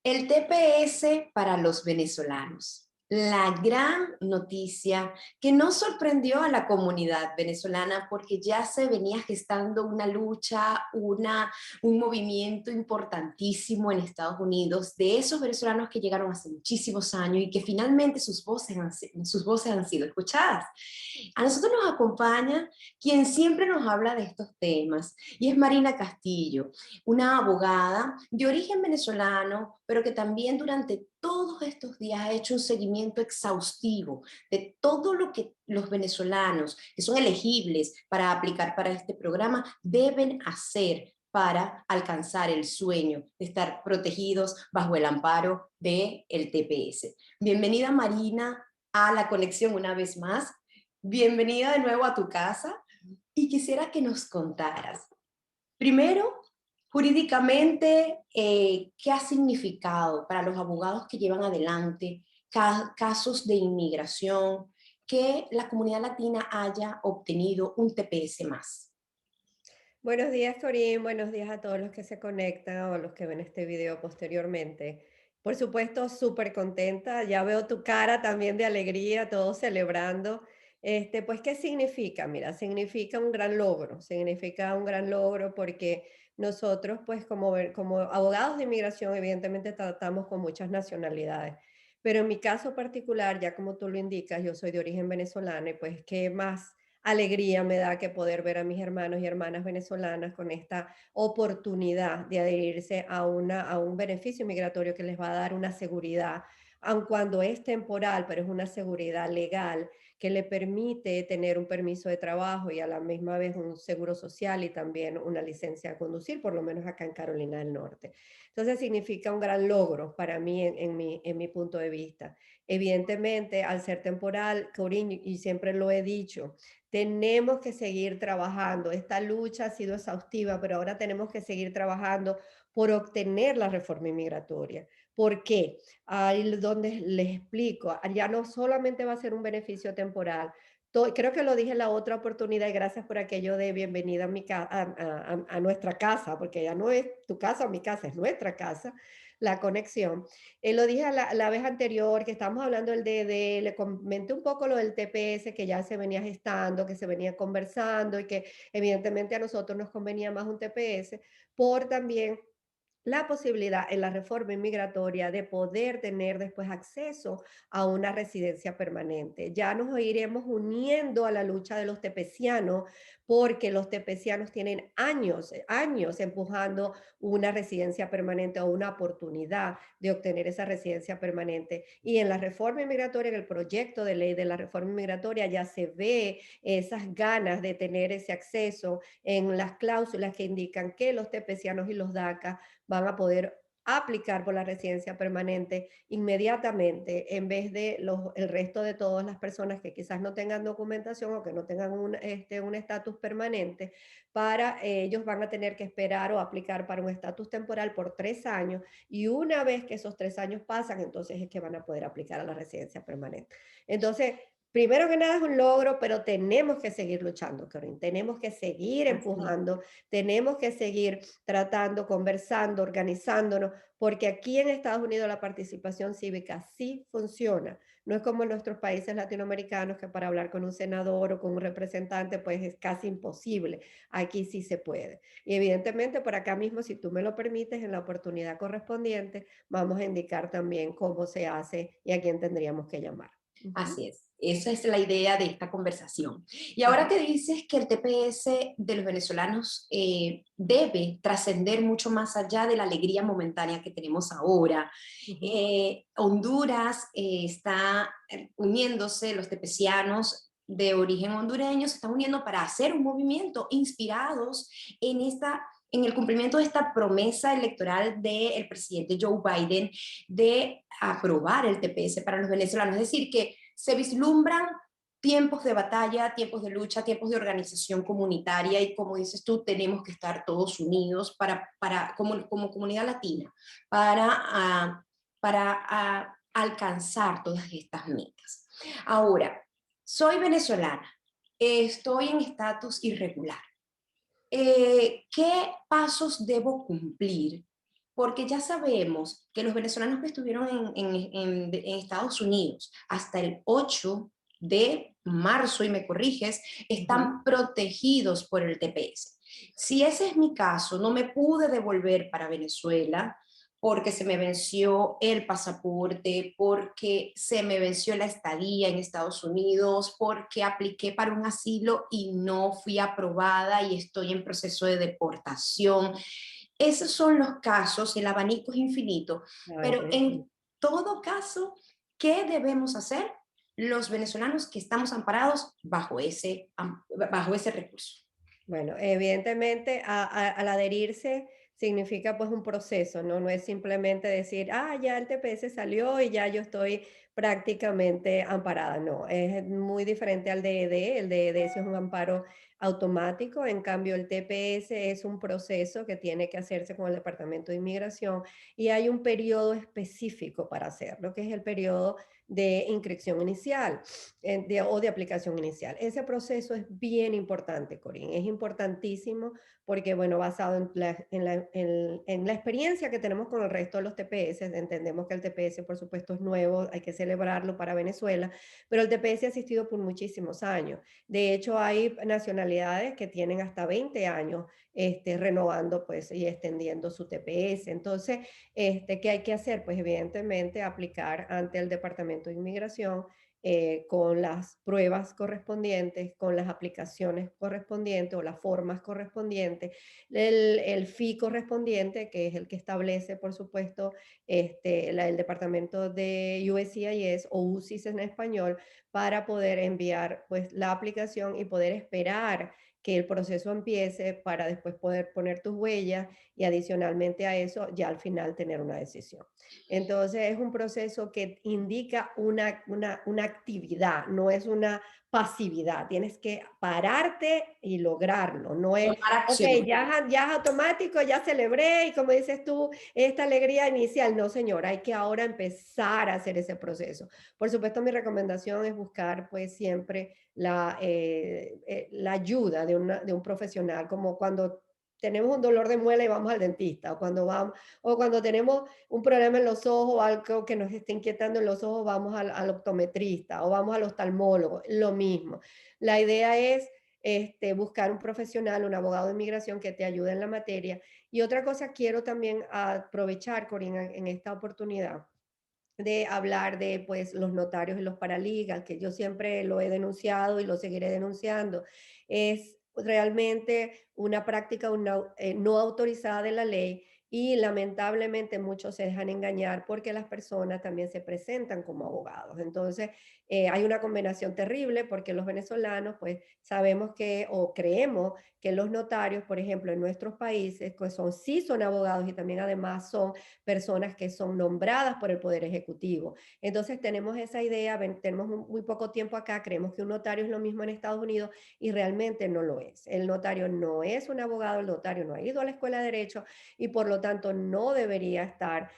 El TPS para los venezolanos. La gran noticia que no sorprendió a la comunidad venezolana porque ya se venía gestando una lucha, un movimiento importantísimo en Estados Unidos de esos venezolanos que llegaron hace muchísimos años y que finalmente sus voces han sido escuchadas. A nosotros nos acompaña quien siempre nos habla de estos temas y es Marina Castillo, una abogada de origen venezolano, pero que también durante todos estos días ha hecho un seguimiento exhaustivo de todo lo que los venezolanos que son elegibles para aplicar para este programa deben hacer para alcanzar el sueño de estar protegidos bajo el amparo del TPS. Bienvenida Marina a la conexión una vez más. Bienvenida de nuevo a tu casa y quisiera que nos contaras. Primero, jurídicamente, ¿qué ha significado para los abogados que llevan adelante casos de inmigración que la comunidad latina haya obtenido un TPS más? Buenos días, Corín. Buenos días a todos los que se conectan o a los que ven este video posteriormente. Por supuesto, súper contenta. Ya veo tu cara también de alegría, todos celebrando. Pues, ¿qué significa? Mira, significa un gran logro porque nosotros, pues, como abogados de inmigración, evidentemente tratamos con muchas nacionalidades. Pero en mi caso particular, ya como tú lo indicas, yo soy de origen venezolano y pues, ¿qué más alegría me da que poder ver a mis hermanos y hermanas venezolanas con esta oportunidad de adherirse a un beneficio migratorio que les va a dar una seguridad, aun cuando es temporal, pero es una seguridad legal que le permite tener un permiso de trabajo y a la misma vez un seguro social y también una licencia a conducir, por lo menos acá en Carolina del Norte. Entonces significa un gran logro para mí en mi punto de vista. Evidentemente, al ser temporal, Corín, y siempre lo he dicho, tenemos que seguir trabajando. Esta lucha ha sido exhaustiva, pero ahora tenemos que seguir trabajando por obtener la reforma inmigratoria. ¿Por qué? Ahí es donde les explico. Ya no solamente va a ser un beneficio temporal. Creo que lo dije en la otra oportunidad y gracias por aquello de bienvenida a, a nuestra casa, porque ya no es tu casa o mi casa, es nuestra casa, la conexión. Lo dije la vez anterior que estábamos hablando del DD, le comenté un poco lo del TPS que ya se venía gestando, que se venía conversando y que evidentemente a nosotros nos convenía más un TPS por también la posibilidad en la reforma inmigratoria de poder tener después acceso a una residencia permanente. Ya nos iremos uniendo a la lucha de los tepecianos porque los tepecianos tienen años, años empujando una residencia permanente o una oportunidad de obtener esa residencia permanente. Y en la reforma inmigratoria, en el proyecto de ley de la reforma inmigratoria, ya se ve esas ganas de tener ese acceso en las cláusulas que indican que los tepecianos y los DACA van a poder aplicar por la residencia permanente inmediatamente en vez de el resto de todas las personas que quizás no tengan documentación o que no tengan un estatus permanente, para ellos van a tener que esperar o aplicar para un estatus temporal por 3 años y una vez que esos 3 años pasan, entonces es que van a poder aplicar a la residencia permanente. Entonces, primero que nada es un logro, pero tenemos que seguir luchando, Corinne. Tenemos que seguir Así. empujando, tenemos que seguir tratando, conversando, organizándonos, porque aquí en Estados Unidos la participación cívica sí funciona. No es como en nuestros países latinoamericanos que para hablar con un senador o con un representante pues es casi imposible. Aquí sí se puede. Y evidentemente por acá mismo, si tú me lo permites, en la oportunidad correspondiente, vamos a indicar también cómo se hace y a quién tendríamos que llamar. Ujú. Así es. Esa es la idea de esta conversación. Y ahora Ajá. que dices que el TPS de los venezolanos debe trascender mucho más allá de la alegría momentánea que tenemos ahora, Ujú. Honduras está uniéndose, los tepecianos de origen hondureño se están uniendo para hacer un movimiento inspirados en el cumplimiento de esta promesa electoral del presidente Joe Biden de aprobar el TPS para los venezolanos. Es decir, que se vislumbran tiempos de batalla, tiempos de lucha, tiempos de organización comunitaria y como dices tú, tenemos que estar todos unidos como comunidad latina para, para alcanzar todas estas metas. Ahora, soy venezolana, estoy en estatus irregular. ¿Qué pasos debo cumplir porque ya sabemos que los venezolanos que estuvieron en Estados Unidos hasta el 8 de marzo, y me corriges, Ujú. están protegidos por el TPS. Si ese es mi caso, no me pude devolver para Venezuela porque se me venció el pasaporte, porque se me venció la estadía en Estados Unidos, porque apliqué para un asilo y no fui aprobada y estoy en proceso de deportación. Esos son los casos, el abanico es infinito, Ah, pero interesante. en todo caso, ¿qué debemos hacer los venezolanos que estamos amparados bajo ese recurso? Bueno, evidentemente al adherirse significa pues un proceso, ¿no? No es simplemente decir, ah, ya el TPS salió y ya yo estoy prácticamente amparada. No, es muy diferente al DED. El DED sí es un amparo automático, en cambio el TPS es un proceso que tiene que hacerse con el Departamento de Inmigración y hay un periodo específico para hacerlo, que es el periodo de inscripción inicial o de aplicación inicial. Ese proceso es bien importante, Corín, es importantísimo porque, bueno, basado en la experiencia que tenemos con el resto de los TPS, entendemos que el TPS, por supuesto, es nuevo, hay que celebrarlo para Venezuela, pero el TPS ha existido por muchísimos años. De hecho, hay nacionalidades que tienen hasta 20 años renovando pues, y extendiendo su TPS. Entonces, ¿qué hay que hacer? Pues evidentemente aplicar ante el Departamento de Inmigración con las pruebas correspondientes, con las aplicaciones correspondientes o las formas correspondientes, el fee correspondiente, que es el que establece, por supuesto, el Departamento de USCIS o UCIS en español, para poder enviar pues, la aplicación y poder esperar que el proceso empiece para después poder poner tus huellas y adicionalmente a eso ya al final tener una decisión. Entonces es un proceso que indica una actividad, no es una pasividad. Tienes que pararte y lograrlo. No es, Tomar ok, acción. ya es automático, ya celebré y como dices tú, esta alegría inicial. No, señora, hay que ahora empezar a hacer ese proceso. Por supuesto, mi recomendación es buscar pues siempre la ayuda de un profesional, como cuando tenemos un dolor de muela y vamos al dentista, o cuando tenemos un problema en los ojos o algo que nos esté inquietando en los ojos, vamos al optometrista o vamos al oftalmólogo, lo mismo. La idea es buscar un profesional, un abogado de inmigración que te ayude en la materia. Y otra cosa, quiero también aprovechar, Corina, en esta oportunidad de hablar de pues los notarios y los paralegal, que yo siempre lo he denunciado y lo seguiré denunciando. Es realmente una práctica no autorizada de la ley y lamentablemente muchos se dejan engañar porque las personas también se presentan como abogados. Entonces, hay una combinación terrible porque los venezolanos pues sabemos que o creemos que los notarios, por ejemplo, en nuestros países, pues sí son abogados y también además son personas que son nombradas por el Poder Ejecutivo. Entonces tenemos esa idea, tenemos muy poco tiempo acá, creemos que un notario es lo mismo en Estados Unidos y realmente no lo es. El notario no es un abogado, el notario no ha ido a la escuela de derecho y por lo tanto no debería estar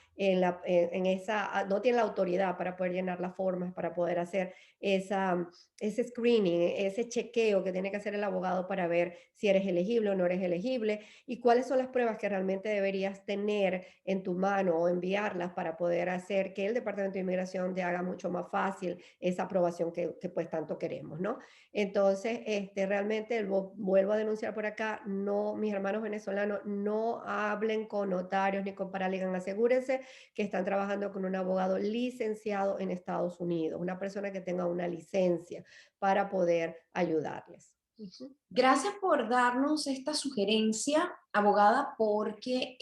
no tiene la autoridad para poder llenar las formas, para poder hacer ese screening, ese chequeo que tiene que hacer el abogado para ver si eres elegible o no eres elegible y cuáles son las pruebas que realmente deberías tener en tu mano o enviarlas para poder hacer que el Departamento de Inmigración te haga mucho más fácil esa aprobación que pues tanto queremos, ¿no? Entonces, realmente vuelvo a denunciar por acá, no, mis hermanos venezolanos, no hablen con notarios ni con paralegales, asegúrense que están trabajando con un abogado licenciado en Estados Unidos, una persona que tenga una licencia para poder ayudarles. Ujú. Gracias por darnos esta sugerencia, abogada, porque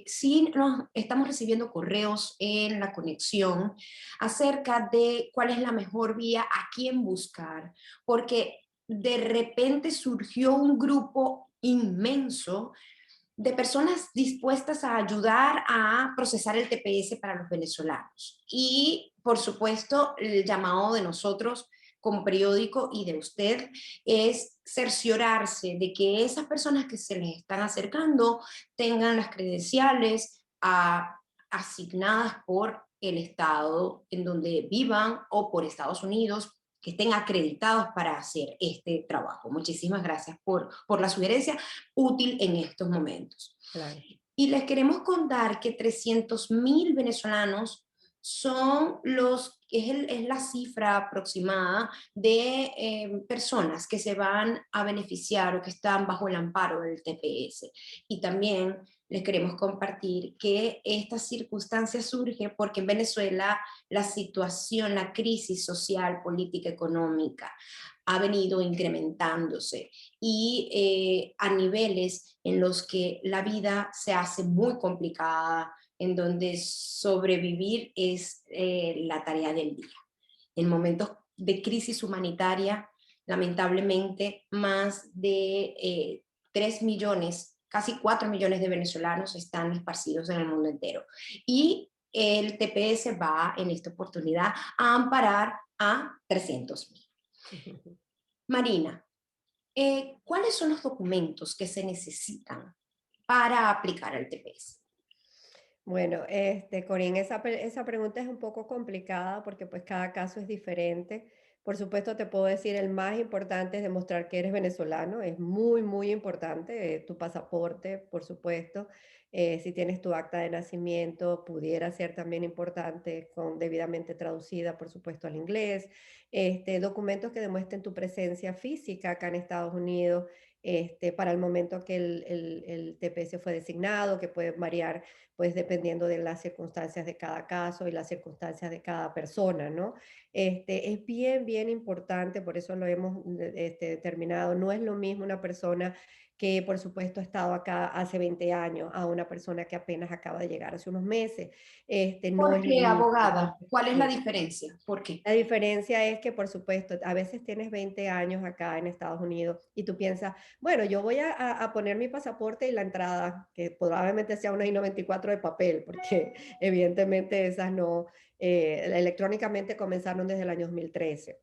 sí nos estamos recibiendo correos en la conexión acerca de cuál es la mejor vía, a quién buscar, porque de repente surgió un grupo inmenso de personas dispuestas a ayudar a procesar el TPS para los venezolanos. Y, por supuesto, el llamado de nosotros como periódico y de usted es cerciorarse de que esas personas que se les están acercando tengan las credenciales asignadas por el estado en donde vivan o por Estados Unidos, que estén acreditados para hacer este trabajo. Muchísimas gracias por la sugerencia útil en estos momentos. Claro. Y les queremos contar que 300.000 venezolanos son es la cifra aproximada de personas que se van a beneficiar o que están bajo el amparo del TPS. Y también les queremos compartir que esta circunstancia surge porque en Venezuela la situación, la crisis social, política, económica ha venido incrementándose y a niveles en los que la vida se hace muy complicada, en donde sobrevivir es la tarea del día. En momentos de crisis humanitaria, lamentablemente, más de 3 millones, casi 4 millones de venezolanos están esparcidos en el mundo entero. Y el TPS va en esta oportunidad a amparar a 300.000. Marina, ¿cuáles son los documentos que se necesitan para aplicar el TPS? Bueno, Corín, esa pregunta es un poco complicada porque pues cada caso es diferente. Por supuesto, te puedo decir, el más importante es demostrar que eres venezolano, es muy, muy importante, tu pasaporte, por supuesto. Si tienes tu acta de nacimiento, pudiera ser también importante, debidamente traducida, por supuesto, al inglés. Documentos que demuestren tu presencia física acá en Estados Unidos, para el momento que el TPS fue designado, que puede variar pues dependiendo de las circunstancias de cada caso y las circunstancias de cada persona, ¿no? Es bien, bien importante, por eso lo hemos determinado, no es lo mismo una persona que por supuesto ha estado acá hace 20 años a una persona que apenas acaba de llegar hace unos meses. No ¿Por es lo qué, mismo. abogada? ¿Cuál es la Sí. diferencia? ¿Por qué? La diferencia es que, por supuesto, a veces tienes 20 años acá en Estados Unidos y tú piensas, bueno, yo voy a poner mi pasaporte y la entrada, que probablemente sea una I-94 de papel, porque evidentemente esas no, electrónicamente comenzaron desde el año 2013.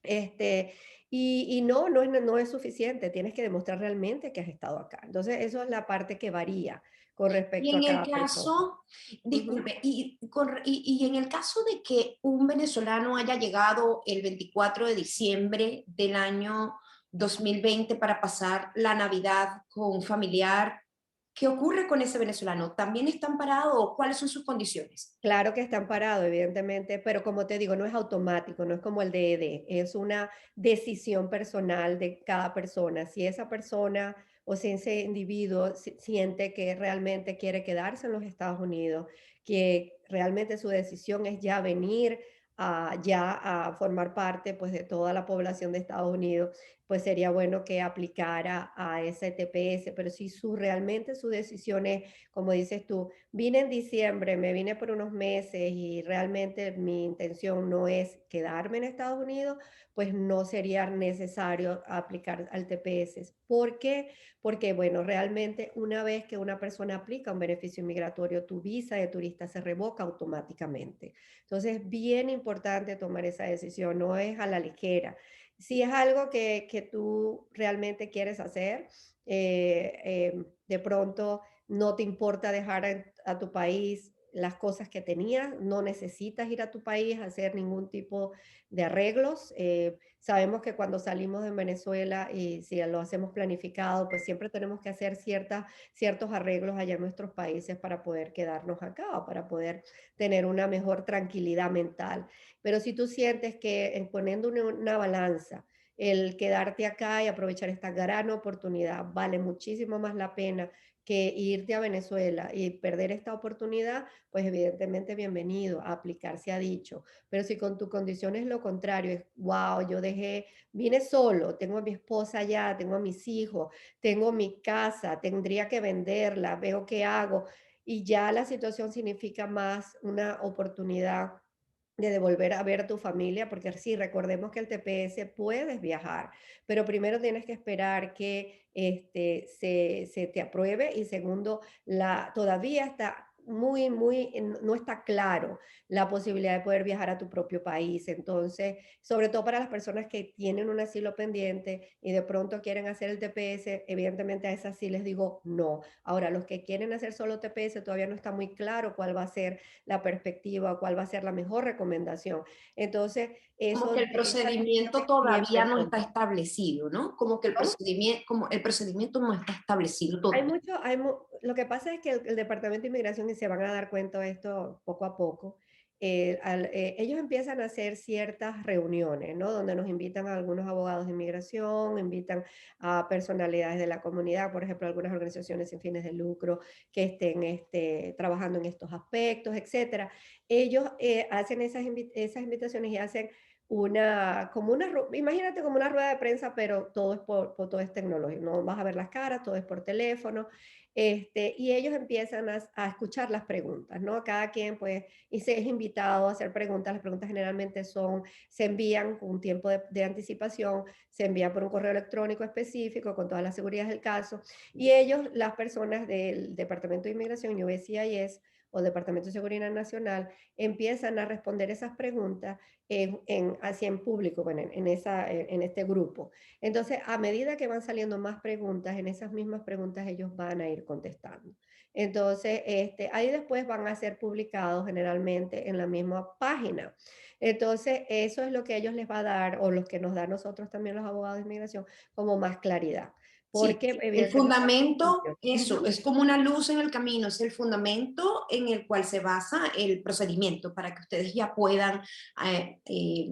Este, y no, no es suficiente, tienes que demostrar realmente que has estado acá. Entonces, eso es la parte que varía con Y respecto en a el cada persona. caso, Ujú. disculpe, y en el caso de que un venezolano haya llegado el 24 de diciembre del año 2020 para pasar la Navidad con un familiar, ¿qué ocurre con ese venezolano? ¿También está amparado? ¿Cuáles son sus condiciones? Claro que están parados, evidentemente, pero como te digo, no es automático, no es como el DED, es una decisión personal de cada persona. Si esa persona o si ese individuo siente que realmente quiere quedarse en los Estados Unidos, que realmente su decisión es ya venir ya a formar parte pues, de toda la población de Estados Unidos, pues sería bueno que aplicara a ese TPS. Pero si realmente su decisión es, como dices tú, vine en diciembre, me vine por unos meses y realmente mi intención no es quedarme en Estados Unidos, pues no sería necesario aplicar al TPS. ¿Por qué? Porque, bueno, realmente una vez que una persona aplica un beneficio migratorio, tu visa de turista se revoca automáticamente. Entonces, es bien importante tomar esa decisión, no es a la ligera. Si es algo que tú realmente quieres hacer, de pronto no te importa dejar a tu país las cosas que tenías, no necesitas ir a tu país a hacer ningún tipo de arreglos. Sabemos que cuando salimos de Venezuela y si lo hacemos planificado, pues siempre tenemos que hacer ciertos arreglos allá en nuestros países para poder quedarnos acá o para poder tener una mejor tranquilidad mental. Pero si tú sientes que poniendo una balanza, el quedarte acá y aprovechar esta gran oportunidad vale muchísimo más la pena que irte a Venezuela y perder esta oportunidad, pues evidentemente bienvenido, a aplicar se ha dicho. Pero si con tu condición es lo contrario, es, wow, yo dejé, vine solo, tengo a mi esposa allá, tengo a mis hijos, tengo mi casa, tendría que venderla, veo qué hago. Y ya la situación significa más una oportunidad de devolver a ver a tu familia, porque sí, recordemos que el TPS puedes viajar, pero primero tienes que esperar que se te apruebe y segundo, todavía está no está claro la posibilidad de poder viajar a tu propio país. Entonces, sobre todo para las personas que tienen un asilo pendiente y de pronto quieren hacer el TPS, evidentemente a esas sí les digo no. Ahora, los que quieren hacer solo TPS todavía no está muy claro cuál va a ser la perspectiva, cuál va a ser la mejor recomendación. Entonces, Como que el esa decisión procedimiento es bien todavía no está personal. establecido, ¿no? Como que ¿Cómo? el procedimiento no está establecido Hay todavía. mucho, lo que pasa es que el Departamento de Inmigración, y se van a dar cuenta de esto poco a poco, ellos empiezan a hacer ciertas reuniones, ¿no? Donde nos invitan a algunos abogados de inmigración, invitan a personalidades de la comunidad, por ejemplo, algunas organizaciones sin fines de lucro que estén trabajando en estos aspectos, etcétera. Ellos hacen esas invitaciones y hacen imagínate como una rueda de prensa, pero todo todo es tecnológico, no vas a ver las caras, todo es por teléfono, y ellos empiezan a escuchar las preguntas, ¿no? Cada quien, pues, y se es invitado a hacer preguntas. Las preguntas generalmente se envían con un tiempo de anticipación, se envían por un correo electrónico específico con todas las seguridades del caso, y ellos, las personas del Departamento de Inmigración, USCIS, o Departamento de Seguridad Nacional, empiezan a responder esas preguntas así en público, bueno, en este grupo. Entonces, a medida que van saliendo más preguntas, en esas mismas preguntas ellos van a ir contestando. Entonces, ahí después van a ser publicados generalmente en la misma página. Entonces, eso es lo que ellos les va a dar, o lo que nos da a nosotros también los abogados de inmigración, como más claridad. Sí, Porque el evidentemente al fundamento, principio. eso, Ujú. es como una luz en el camino, es el fundamento en el cual se basa el procedimiento para que ustedes ya puedan eh, eh,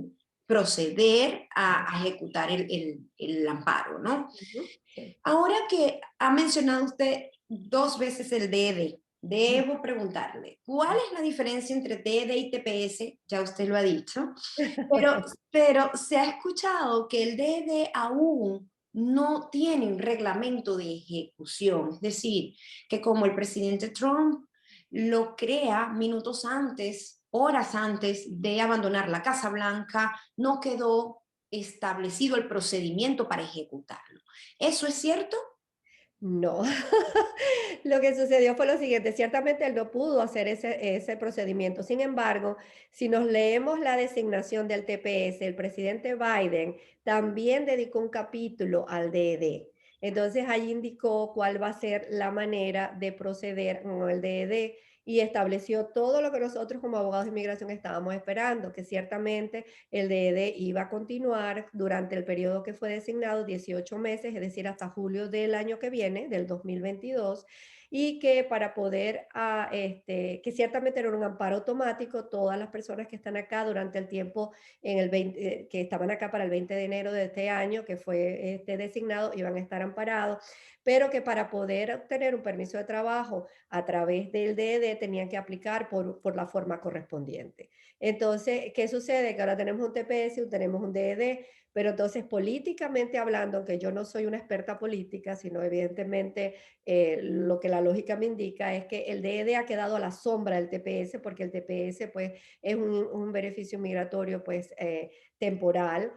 proceder a ejecutar el amparo, ¿no? Ujú, sí. Ahora que ha mencionado usted dos veces el DED, debo preguntarle, ¿cuál es la diferencia entre DED y TPS? Ya usted lo ha dicho, pero, pero se ha escuchado que el DED aún no tiene un reglamento de ejecución, es decir, que como el presidente Trump lo crea minutos antes, horas antes de abandonar la Casa Blanca, no quedó establecido el procedimiento para ejecutarlo. ¿Eso es cierto? No, lo que sucedió fue lo siguiente, ciertamente él no pudo hacer ese procedimiento. Sin embargo, si nos leemos la designación del TPS, el presidente Biden también dedicó un capítulo al DED. Entonces, allí indicó cuál va a ser la manera de proceder con el DED y estableció todo lo que nosotros como abogados de inmigración estábamos esperando, que ciertamente el DED iba a continuar durante el periodo que fue designado, 18 meses, es decir, hasta julio del año que viene, del 2022, y que para poder, que ciertamente era un amparo automático, todas las personas que están acá durante el tiempo que estaban acá para el 20 de enero de este año, que fue designado, iban a estar amparados, pero que para poder obtener un permiso de trabajo a través del DED tenían que aplicar por la forma correspondiente. Entonces, ¿qué sucede? Que ahora tenemos un TPS, tenemos un DED, pero entonces políticamente hablando, aunque yo no soy una experta política, sino evidentemente lo que la lógica me indica es que el DED ha quedado a la sombra del TPS, porque el TPS pues es un beneficio migratorio pues temporal,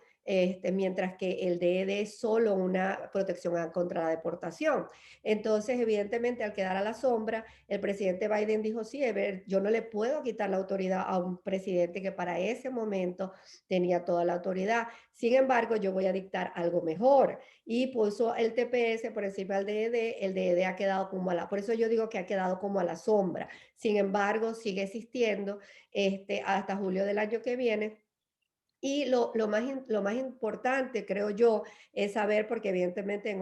mientras que el DED es solo una protección contra la deportación. Entonces, evidentemente, al quedar a la sombra, el presidente Biden dijo, sí, a ver, yo no le puedo quitar la autoridad a un presidente que para ese momento tenía toda la autoridad. Sin embargo, yo voy a dictar algo mejor. Y puso el TPS por encima del DED, el DED ha quedado como por eso yo digo que ha quedado como a la sombra. Sin embargo, sigue existiendo hasta julio del año que viene, y lo más importante, creo yo, es saber, porque evidentemente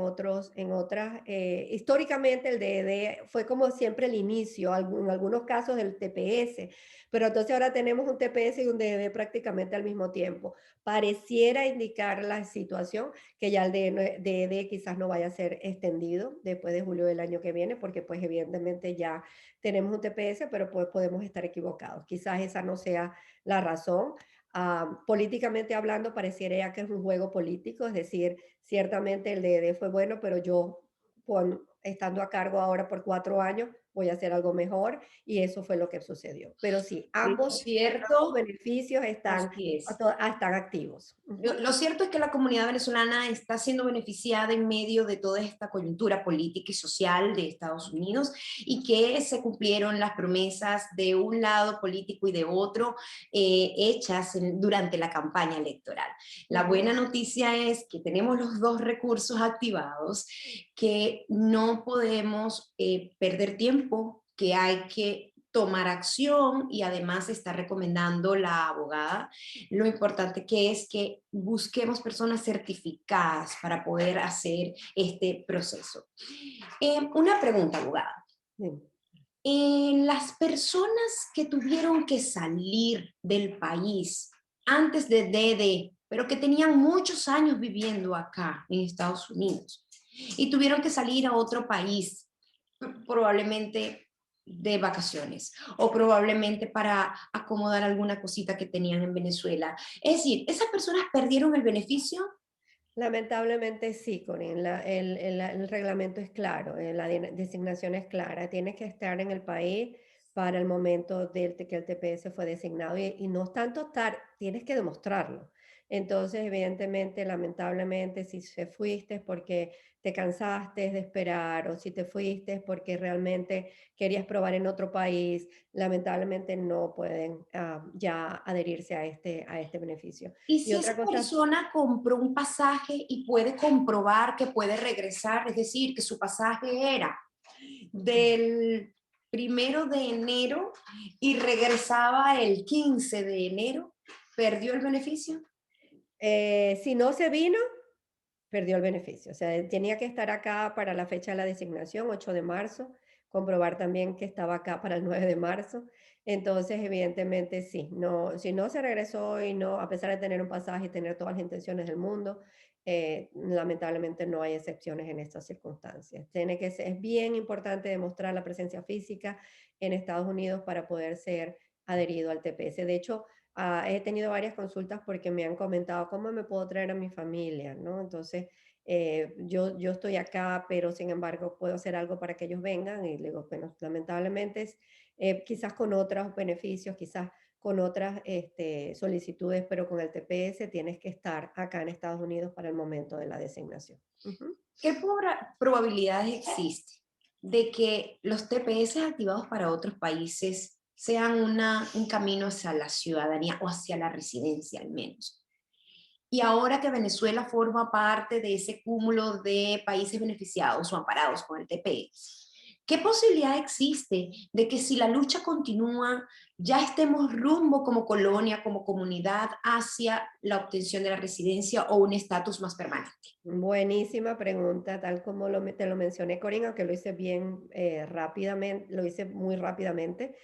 históricamente el DED fue como siempre el inicio, en algunos casos del TPS, pero entonces ahora tenemos un TPS y un DED prácticamente al mismo tiempo. Pareciera indicar la situación que ya el DED quizás no vaya a ser extendido después de julio del año que viene, porque pues evidentemente ya tenemos un TPS, pero pues podemos estar equivocados. Quizás esa no sea la razón. Políticamente hablando, pareciera ya que es un juego político, es decir, ciertamente el DED fue bueno, pero yo, estando a cargo ahora por 4 años, voy a hacer algo mejor, y eso fue lo que sucedió. Pero sí, Lo ambos cierto, beneficios así es. están activos. Lo, Ujú. lo cierto es que la comunidad venezolana está siendo beneficiada en medio de toda esta coyuntura política y social de Estados Unidos y que se cumplieron las promesas de un lado político y de otro hechas durante la campaña electoral. La Ujú. buena noticia es que tenemos los dos recursos activados, que no podemos perder tiempo, que hay que tomar acción y además está recomendando la abogada lo importante que es que busquemos personas certificadas para poder hacer este proceso. Una pregunta, abogada. Sí. Las personas que tuvieron que salir del país antes de DD, pero que tenían muchos años viviendo acá en Estados Unidos y tuvieron que salir a otro país, probablemente de vacaciones o probablemente para acomodar alguna cosita que tenían en Venezuela. Es decir, esas personas perdieron el beneficio. Lamentablemente sí, Corín, el reglamento es claro, la designación es clara, tienes que estar en el país para el momento que el TPS fue designado y no es tanto estar, tienes que demostrarlo. Entonces, evidentemente, lamentablemente, si se fuiste es porque te cansaste de esperar o si te fuiste es porque realmente querías probar en otro país, lamentablemente no pueden ya adherirse a este beneficio. Y Y si esa otra cosa. persona compró un pasaje y puede comprobar que puede regresar, es decir, que su pasaje era del 1 de enero y regresaba el 15 de enero, ¿perdió el beneficio? Si no se vino, perdió el beneficio. O sea, él tenía que estar acá para la fecha de la designación, 8 de marzo, comprobar también que estaba acá para el 9 de marzo. Entonces, evidentemente, sí, no, si no se regresó y no, a pesar de tener un pasaje y tener todas las intenciones del mundo, lamentablemente no hay excepciones en estas circunstancias. Es bien importante demostrar la presencia física en Estados Unidos para poder ser adherido al TPS. De hecho, he tenido varias consultas porque me han comentado cómo me puedo traer a mi familia, ¿no? Entonces, yo estoy acá, pero sin embargo puedo hacer algo para que ellos vengan y le digo, bueno, lamentablemente es quizás con otros beneficios, quizás con otras solicitudes, pero con el TPS tienes que estar acá en Estados Unidos para el momento de la designación. Ujú. ¿Qué probabilidades existe de que los TPS activados para otros países sean un camino hacia la ciudadanía o hacia la residencia al menos? Y ahora que Venezuela forma parte de ese cúmulo de países beneficiados o amparados con el TPS, ¿qué posibilidad existe de que si la lucha continúa, ya estemos rumbo como colonia, como comunidad, hacia la obtención de la residencia o un estatus más permanente? Buenísima pregunta, tal como te lo mencioné, Corina, aunque lo hice bien rápidamente, lo hice muy rápidamente.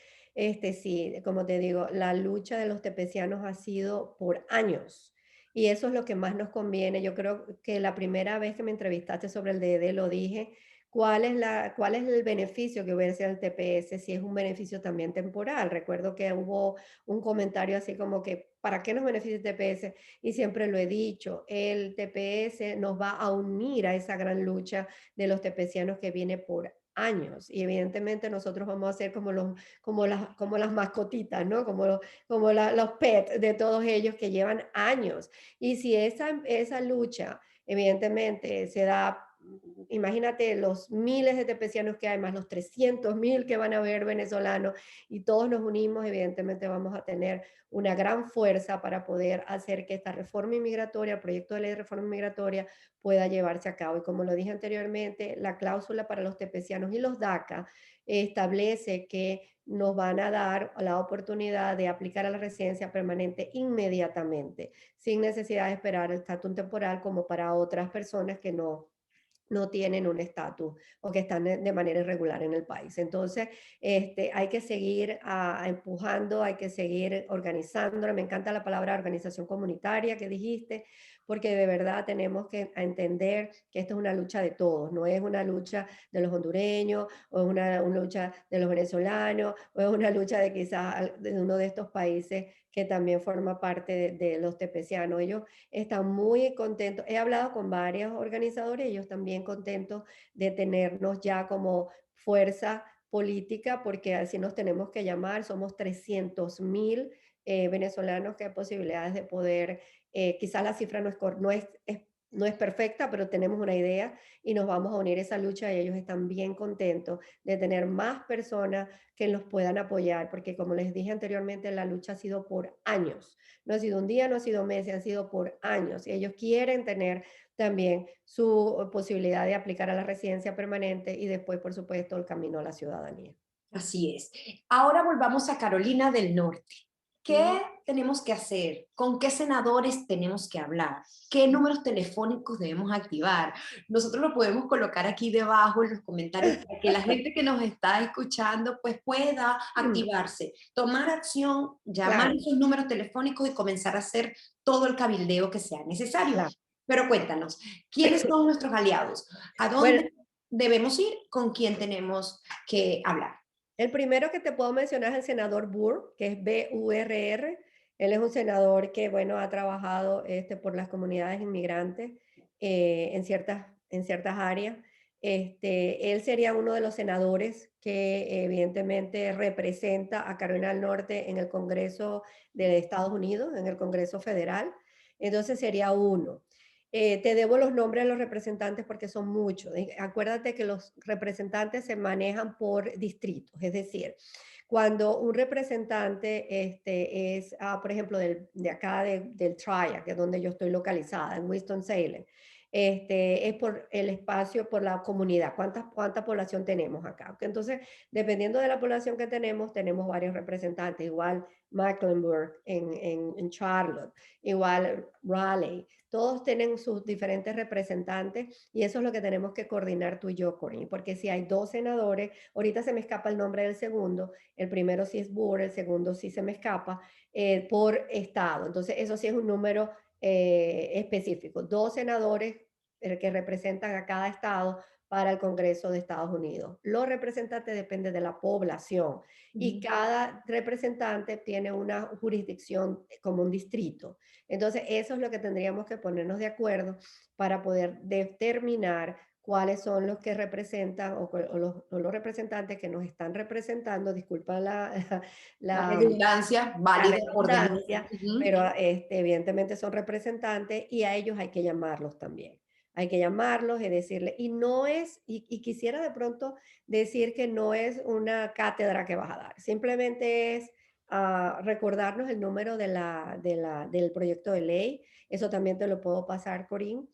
Sí, como te digo, la lucha de los tepecianos ha sido por años y eso es lo que más nos conviene. Yo creo que la primera vez que me entrevistaste sobre el DD lo dije, cuál es el beneficio que hubiese al TPS si es un beneficio también temporal? Recuerdo que hubo un comentario así como que, ¿para qué nos beneficia el TPS? Y siempre lo he dicho, el TPS nos va a unir a esa gran lucha de los tepecianos que viene por años y evidentemente nosotros vamos a ser como las mascotitas, ¿no? Los pets de todos ellos que llevan años. Y si esa lucha evidentemente se da, imagínate los miles de tepecianos que hay, más los 300.000 que van a ver venezolanos, y todos nos unimos, evidentemente vamos a tener una gran fuerza para poder hacer que esta reforma inmigratoria, el proyecto de ley de reforma inmigratoria, pueda llevarse a cabo. Y como lo dije anteriormente, la cláusula para los tepecianos y los DACA establece que nos van a dar la oportunidad de aplicar a la residencia permanente inmediatamente, sin necesidad de esperar el estatus temporal como para otras personas que no tienen un estatus o que están de manera irregular en el país. Entonces, hay que seguir empujando, hay que seguir organizando. Me encanta la palabra organización comunitaria que dijiste, porque de verdad tenemos que entender que esto es una lucha de todos, no es una lucha de los hondureños, o es una lucha de los venezolanos, o es una lucha de quizás de uno de estos países que también forma parte de los tepecianos. Ellos están muy contentos. He hablado con varios organizadores, ellos también contentos de tenernos ya como fuerza política, porque así nos tenemos que llamar. Somos 300.000 venezolanos que hay posibilidades de poder, quizás la cifra no es perfecta, pero tenemos una idea y nos vamos a unir a esa lucha y ellos están bien contentos de tener más personas que los puedan apoyar, porque como les dije anteriormente, la lucha ha sido por años. No ha sido un día, no ha sido meses, han sido por años. Y ellos quieren tener también su posibilidad de aplicar a la residencia permanente y después, por supuesto, el camino a la ciudadanía. Así es. Ahora volvamos a Carolina del Norte. ¿Qué Ujú. tenemos que hacer? ¿Con qué senadores tenemos que hablar? ¿Qué números telefónicos debemos activar? Nosotros lo podemos colocar aquí debajo en los comentarios para que la gente que nos está escuchando pues pueda activarse, tomar acción, llamar Claro, esos números telefónicos y comenzar a hacer todo el cabildeo que sea necesario. claro. Pero cuéntanos, ¿quiénes son nuestros aliados? ¿A Bueno, dónde debemos ir? ¿Con quién tenemos que hablar? el primero que te puedo mencionar es el senador Burr, que es BURR. Él es un senador que, bueno, ha trabajado por las comunidades inmigrantes en ciertas áreas. Él sería uno de los senadores que evidentemente representa a Carolina del Norte en el Congreso de Estados Unidos, en el Congreso Federal. Entonces sería uno. Te debo los nombres de los representantes porque son muchos. Acuérdate que los representantes se manejan por distritos, es decir, cuando un representante es, por ejemplo, de acá del Triad, que es donde yo estoy localizada, en Winston-Salem, es por el espacio, por la comunidad, cuánta población tenemos acá. Entonces, dependiendo de la población que tenemos varios representantes, igual Mecklenburg en Charlotte, igual Raleigh, todos tienen sus diferentes representantes y eso es lo que tenemos que coordinar tú y yo, Corinne, porque si hay dos senadores, ahorita se me escapa el nombre del segundo, el primero sí es Burr, el segundo sí se me escapa, por estado. Entonces, eso sí es un número específico. Dos senadores que representan a cada estado para el Congreso de Estados Unidos. Los representantes dependen de la población y cada representante tiene una jurisdicción como un distrito. Entonces, eso es lo que tendríamos que ponernos de acuerdo para poder determinar cuáles son los que representan o los representantes que nos están representando, disculpa La la, redundancia la válida por demás. redundancia, Ujú. pero evidentemente son representantes y a ellos hay que llamarlos también. Hay que llamarlos y decirles, y no es, y quisiera de pronto decir que no es una cátedra que vas a dar, simplemente es recordarnos el número del proyecto de ley, eso también te lo puedo pasar, Corín.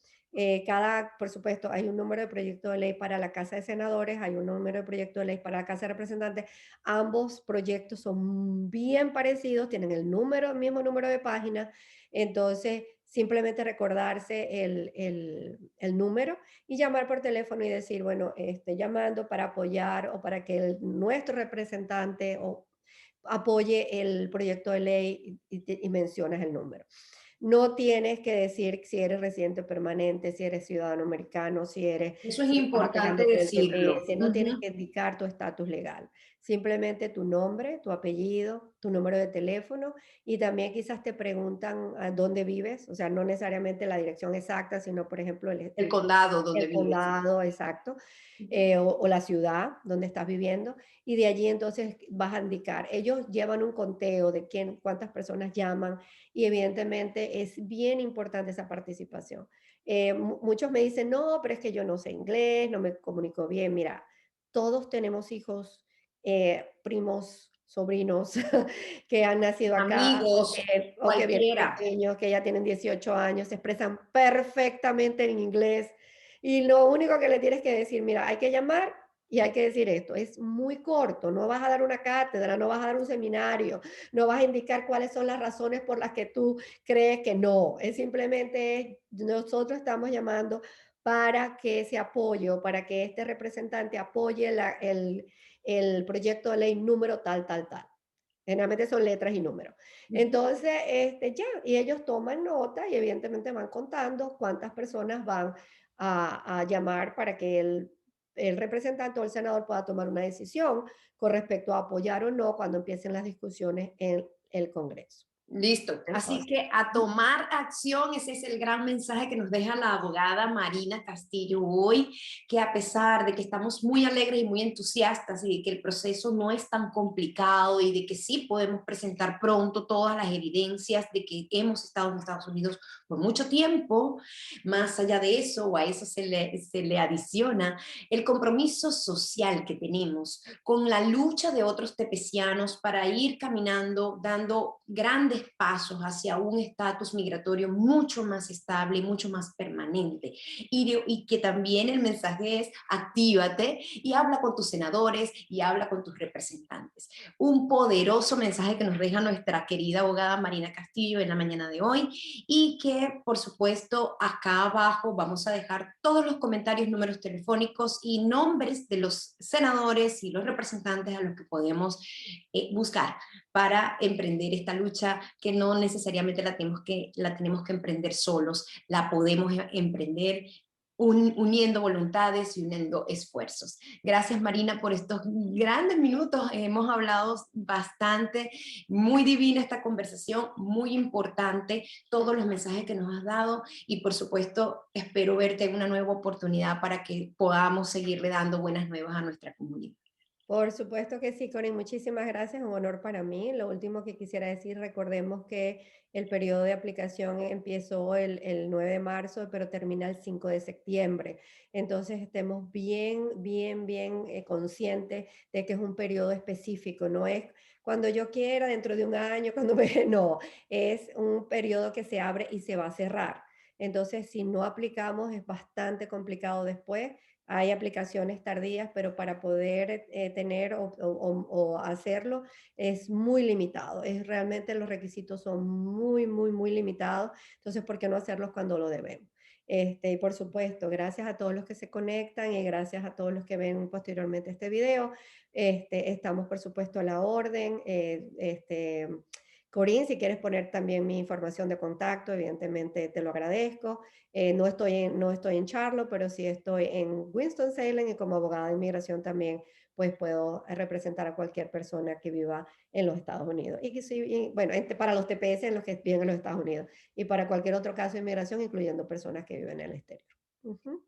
Por supuesto, hay un número de proyecto de ley para la Casa de Senadores, hay un número de proyecto de ley para la Casa de Representantes. Ambos proyectos son bien parecidos, tienen el mismo número de páginas, entonces simplemente recordarse el número y llamar por teléfono y decir, bueno, llamando para apoyar o para que nuestro representante apoye el proyecto de ley y mencionas el número. No tienes que decir si eres residente permanente, si eres ciudadano americano, Eso es si estás importante aplicando por el decirlo. TPS, no tienes Ujú. que indicar tu estatus legal. Simplemente tu nombre, tu apellido, tu número de teléfono y también quizás te preguntan a dónde vives, o sea, no necesariamente la dirección exacta, sino por ejemplo El condado donde el vives. condado exacto, Ujú. o la ciudad donde estás viviendo, y de allí entonces vas a indicar. Ellos llevan un conteo de cuántas personas llaman, y evidentemente es bien importante esa participación. Muchos me dicen, no, pero es que yo no sé inglés, no me comunico bien. Mira, todos tenemos hijos, primos, sobrinos que han nacido acá Amigos, o que vienen cualquiera. pequeños, que ya tienen 18 años, se expresan perfectamente en inglés y lo único que le tienes que decir, mira, hay que llamar y hay que decir esto. Es muy corto, no vas a dar una cátedra, no vas a dar un seminario, no vas a indicar cuáles son las razones por las que tú crees que no. Es simplemente, nosotros estamos llamando para que ese apoyo, para que este representante apoye el proyecto de ley número tal, tal, tal. Generalmente son letras y números. Ujú. Entonces, ya, y ellos toman nota y evidentemente van contando cuántas personas van a llamar para que el representante o el senador pueda tomar una decisión con respecto a apoyar o no cuando empiecen las discusiones en el Congreso. Listo. Así Entonces, que a tomar acción, ese es el gran mensaje que nos deja la abogada Marina Castillo hoy, que a pesar de que estamos muy alegres y muy entusiastas y de que el proceso no es tan complicado y de que sí podemos presentar pronto todas las evidencias de que hemos estado en Estados Unidos por mucho tiempo, más allá de eso, o a eso se le adiciona el compromiso social que tenemos con la lucha de otros tepecianos para ir caminando, dando grandes grandes pasos hacia un estatus migratorio mucho más estable y mucho más permanente. Y que también el mensaje es actívate y habla con tus senadores y habla con tus representantes. Un poderoso mensaje que nos deja nuestra querida abogada Marina Castillo en la mañana de hoy y que, por supuesto, acá abajo vamos a dejar todos los comentarios, números telefónicos y nombres de los senadores y los representantes a los que podemos buscar para emprender esta lucha que no necesariamente la tenemos que emprender solos, la podemos emprender uniendo voluntades y uniendo esfuerzos. Gracias Marina por estos grandes minutos, hemos hablado bastante, muy divina esta conversación, muy importante, todos los mensajes que nos has dado y por supuesto espero verte en una nueva oportunidad para que podamos seguirle dando buenas nuevas a nuestra comunidad. Por supuesto que sí, Connie, muchísimas gracias, un honor para mí. Lo último que quisiera decir, recordemos que el periodo de aplicación empezó el 9 de marzo, pero termina el 5 de septiembre. Entonces, estemos bien conscientes de que es un periodo específico, no es cuando yo quiera, dentro de un año, cuando me... No, es un periodo que se abre y se va a cerrar. Entonces, si no aplicamos, es bastante complicado después. Hay aplicaciones tardías, pero para poder tener o hacerlo es muy limitado. Es realmente los requisitos son muy limitados. Entonces, ¿por qué no hacerlos cuando lo debemos? Y por supuesto, gracias a todos los que se conectan y gracias a todos los que ven posteriormente este video. Estamos, por supuesto, a la orden. Corín, si quieres poner también mi información de contacto, evidentemente te lo agradezco. No estoy en Charlotte, pero sí estoy en Winston-Salem y como abogada de inmigración también, pues puedo representar a cualquier persona que viva en los Estados Unidos. Y que sí, bueno, para los TPS en los que viven en los Estados Unidos y para cualquier otro caso de inmigración, incluyendo personas que viven en el exterior. Ujú.